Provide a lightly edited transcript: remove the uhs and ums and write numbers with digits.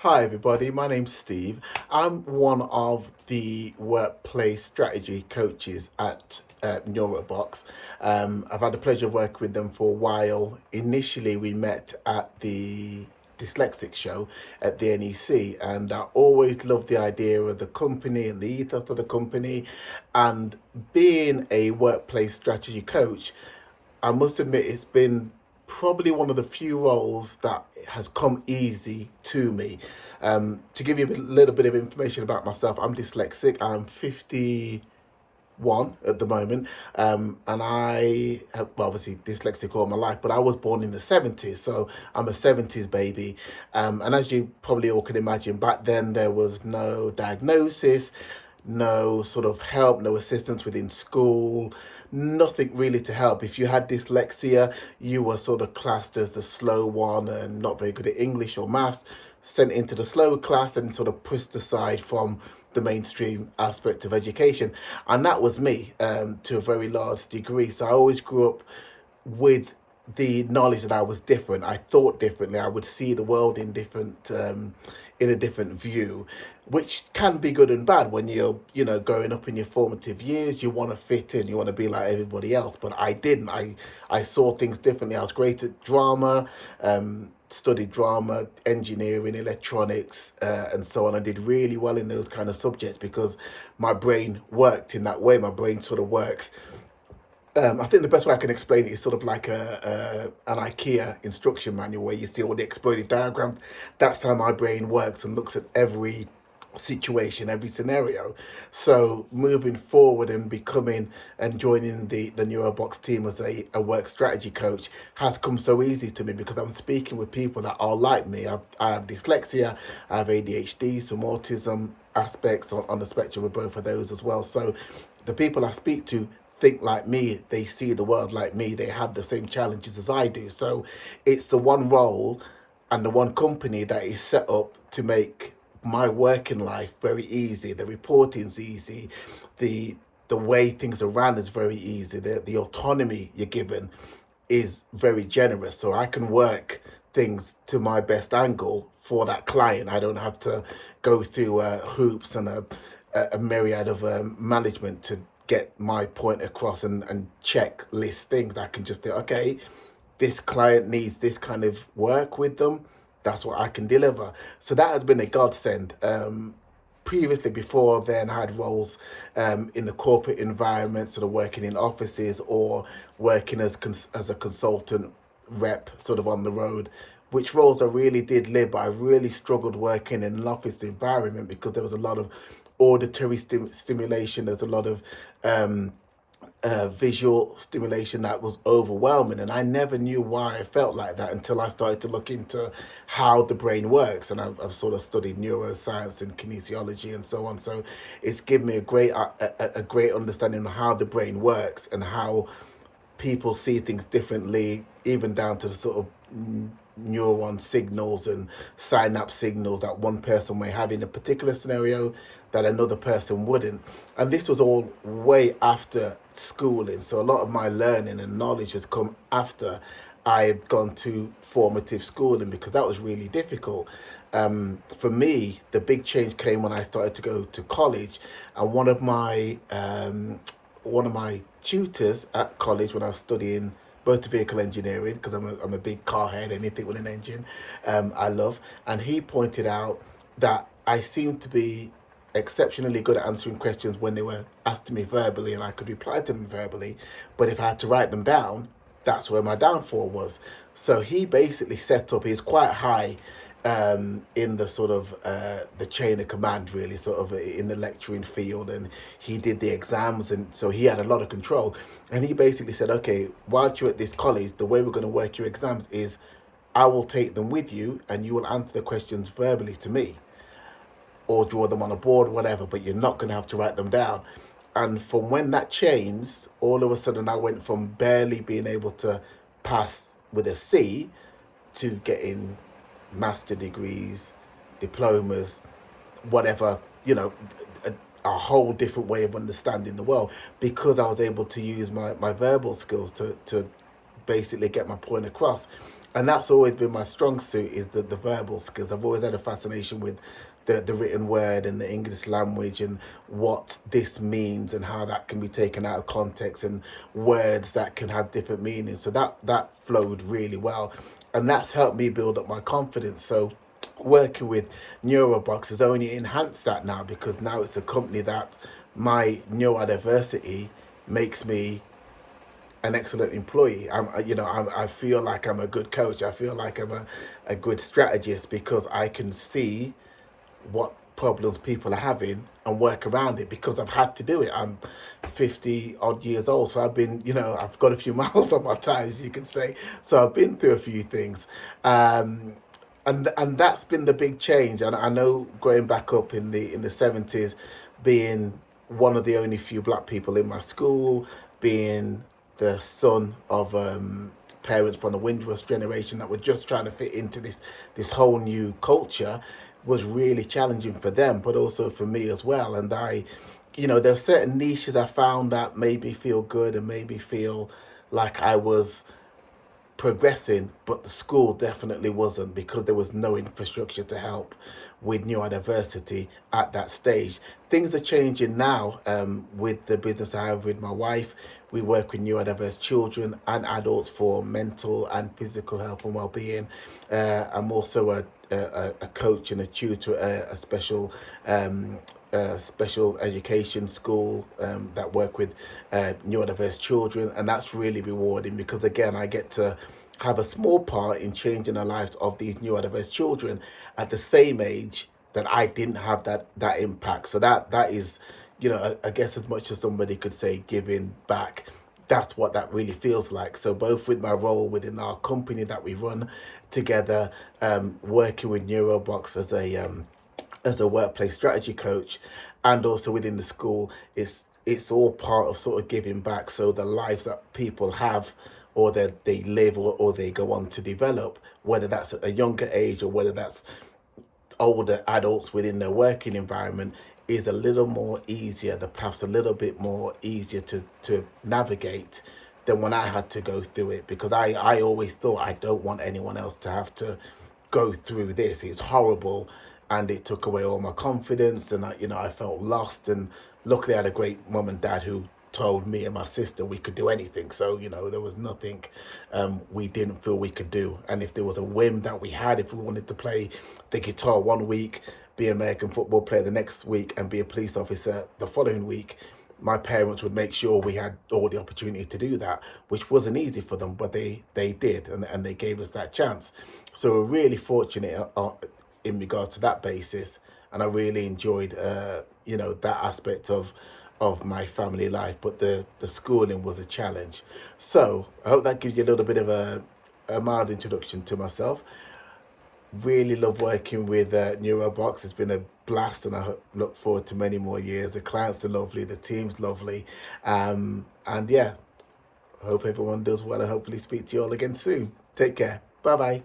Hi, everybody. My name's Steve. I'm one of the workplace strategy coaches at neurobox. I've had the pleasure of working with them for a while. Initially, we met at the dyslexic show at the NEC, and I always loved the idea of the company and the ethos of the company. And being a workplace strategy coach, I must admit it's been probably one of the few roles that has come easy to me. To give you a little bit of information about myself, I'm dyslexic. I'm 51 at the moment, and I have well, obviously dyslexic all my life, but I was born in the 70s, so I'm a 70s baby. And as you probably all can imagine, back then there was no diagnosis, no sort of help, no assistance within school, nothing really to help. If you had dyslexia, you were sort of classed as the slow one and not very good at English or maths, sent into the slow class and sort of pushed aside from the mainstream aspect of education. And that was me, to a very large degree. So I always grew up with the knowledge that I was different. I thought differently. I would see the world in a different view, which can be good and bad when you're growing up in your formative years. You want to fit in. You want to be like everybody else. But I didn't. I saw things differently. I was great at drama. Studied drama, engineering, electronics, and so on. I did really well in those kind of subjects because my brain worked in that way. My brain sort of works. I think the best way I can explain it is sort of like an IKEA instruction manual where you see all the exploded diagrams. That's how my brain works and looks at every situation, every scenario. So moving forward and becoming and joining the Neurobox team as a work strategy coach has come so easy to me because I'm speaking with people that are like me. I have dyslexia, I have ADHD, some autism aspects on the spectrum of both of those as well. So the people I speak to think like me, they see the world like me, they have the same challenges as I do. So it's the one role and the one company that is set up to make my working life very easy. The reporting's easy, the the way things are ran is very easy. The autonomy you're given is very generous. So I can work things to my best angle for that client. I don't have to go through hoops and a myriad of management to get my point across and checklist things. I can just think, okay, this client needs this kind of work with them. That's what I can deliver. So that has been a godsend. Previously, before then, I had roles in the corporate environment, sort of working in offices or working as a consultant rep, sort of on the road. Which roles I really did live, but I really struggled working in an office environment because there was a lot of auditory stimulation. There's a lot of visual stimulation that was overwhelming, and I never knew why I felt like that until I started to look into how the brain works. And I've sort of studied neuroscience and kinesiology and so on. So it's given me a great understanding of how the brain works and how people see things differently, even down to the sort of neuron signals and synapse signals that one person may have in a particular scenario that another person wouldn't. And this was all way after schooling. So a lot of my learning and knowledge has come after I had gone to formative schooling because that was really difficult. For me, the big change came when I started to go to college, and one of my tutors at college when I was studying motor vehicle engineering, because I'm a big car head, anything with an engine, I love. And he pointed out that I seemed to be exceptionally good at answering questions when they were asked to me verbally and I could reply to them verbally. But if I had to write them down, that's where my downfall was. So he basically set up, he's quite high in the sort of the chain of command, really, sort of in the lecturing field, and he did the exams, and so he had a lot of control. And he basically said, okay, whilst you're at this college, the way we're going to work your exams is I will take them with you and you will answer the questions verbally to me or draw them on a board, whatever, but you're not going to have to write them down. And from when that changed, all of a sudden I went from barely being able to pass with a C to getting master degrees, diplomas, whatever, a whole different way of understanding the world because I was able to use my verbal skills to basically get my point across. And that's always been my strong suit, is the verbal skills. I've always had a fascination with the written word and the English language, and what this means and how that can be taken out of context, and words that can have different meanings. So that flowed really well, and that's helped me build up my confidence. So working with neurobox has only enhanced that now, because now it's a company that my neurodiversity makes me an excellent employee. I feel like I'm a good coach. I feel like I'm a good strategist, because I can see what problems people are having and work around it, because I've had to do it. I'm 50 odd years old, so I've got a few miles on my tires, you can say. So I've been through a few things. And that's been the big change. And I know, growing back up in the 70s, being one of the only few black people in my school, being the son of parents from the Windrush generation that were just trying to fit into this whole new culture, was really challenging for them, but also for me as well. And there are certain niches I found that made me feel good and made me feel like I was progressing, but the school definitely wasn't, because there was no infrastructure to help with neurodiversity at that stage. Things are changing now, with the business I have with my wife. We work with neurodiverse children and adults for mental and physical health and well-being. I'm also a coach and a tutor at a special education school that work with neurodiverse children, and that's really rewarding, because again, I get to have a small part in changing the lives of these neurodiverse children at the same age that I didn't have that impact. So that is, I guess, as much as somebody could say giving back, that's what that really feels like. So both with my role within our company that we run together, working with Neurobox as a workplace strategy coach, and also within the school, it's all part of sort of giving back. So the lives that people have, or that they live, or they go on to develop, whether that's at a younger age or whether that's older adults within their working environment, is a little more easier. The path's a little bit more easier to navigate than when I had to go through it, because I always thought, I don't want anyone else to have to go through this. It's horrible, and it took away all my confidence, and I felt lost. And luckily I had a great mum and dad who told me and my sister we could do anything. So there was nothing we didn't feel we could do. And if there was a whim that we had, if we wanted to play the guitar one week, be an American football player the next week, and be a police officer the following week, my parents would make sure we had all the opportunity to do that, which wasn't easy for them, but they did, and they gave us that chance. So we're really fortunate in regards to that basis, and I really enjoyed that aspect of my family life. But the schooling was a challenge. So I hope that gives you a little bit of a mild introduction to myself. Really love working with Neurobox. It's been a blast, and I look forward to many more years. The clients are lovely, the team's lovely, and yeah, hope everyone does well, and hopefully speak to you all again soon. Take care. Bye bye.